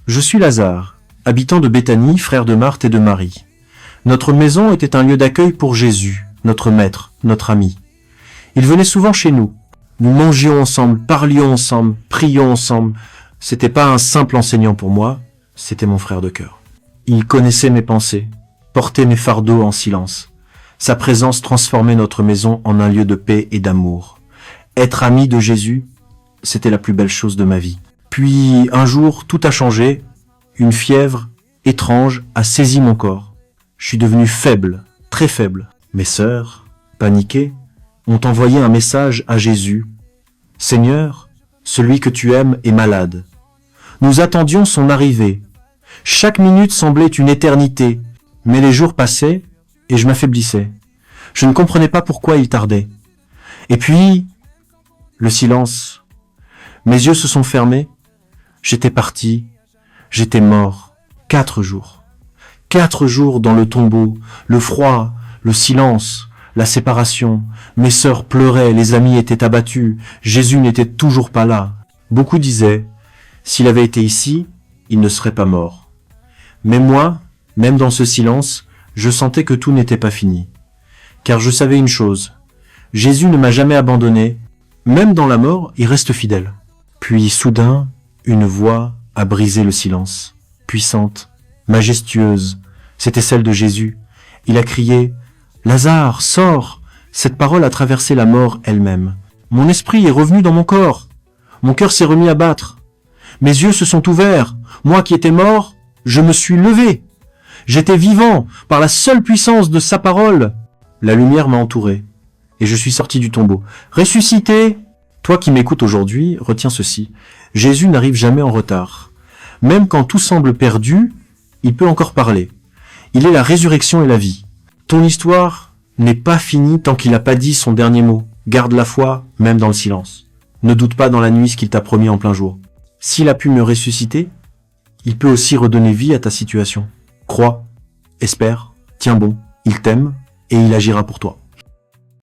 Je suis Lazare, habitant de Béthanie, frère de Marthe et de Marie. Notre maison était un lieu d'accueil pour Jésus, notre maître, notre ami. Il venait souvent chez nous. Nous mangions ensemble, parlions ensemble, prions ensemble. C'était pas un simple enseignant pour moi, c'était mon frère de cœur. Il connaissait mes pensées, portait mes fardeaux en silence. Sa présence transformait notre maison en un lieu de paix et d'amour. Être ami de Jésus, c'était la plus belle chose de ma vie. Puis, un jour, tout a changé. Une fièvre étrange a saisi mon corps. Je suis devenu faible, très faible. Mes sœurs, paniquées, ont envoyé un message à Jésus. « Seigneur, celui que tu aimes est malade. » Nous attendions son arrivée. Chaque minute semblait une éternité, mais les jours passaient et je m'affaiblissais. Je ne comprenais pas pourquoi il tardait. Et puis, le silence. Mes yeux se sont fermés. J'étais parti. J'étais mort. 4 jours. 4 jours dans le tombeau. Le froid, le silence, la séparation. Mes sœurs pleuraient, les amis étaient abattus. Jésus n'était toujours pas là. Beaucoup disaient, s'il avait été ici, il ne serait pas mort. Mais moi, même dans ce silence, je sentais que tout n'était pas fini. Car je savais une chose, Jésus ne m'a jamais abandonné, même dans la mort, il reste fidèle. Puis soudain, une voix a brisé le silence, puissante, majestueuse, c'était celle de Jésus. Il a crié « Lazare, sors !» Cette parole a traversé la mort elle-même. Mon esprit est revenu dans mon corps. Mon cœur s'est remis à battre. Mes yeux se sont ouverts. Moi qui étais mort, je me suis levé. J'étais vivant par la seule puissance de sa parole. La lumière m'a entouré et je suis sorti du tombeau. Ressuscité! Toi qui m'écoutes aujourd'hui, retiens ceci. Jésus n'arrive jamais en retard. Même quand tout semble perdu, il peut encore parler. Il est la résurrection et la vie. Ton histoire n'est pas finie tant qu'il n'a pas dit son dernier mot. Garde la foi, même dans le silence. Ne doute pas dans la nuit ce qu'il t'a promis en plein jour. S'il a pu me ressusciter, il peut aussi redonner vie à ta situation. Crois, espère, tiens bon, il t'aime et il agira pour toi.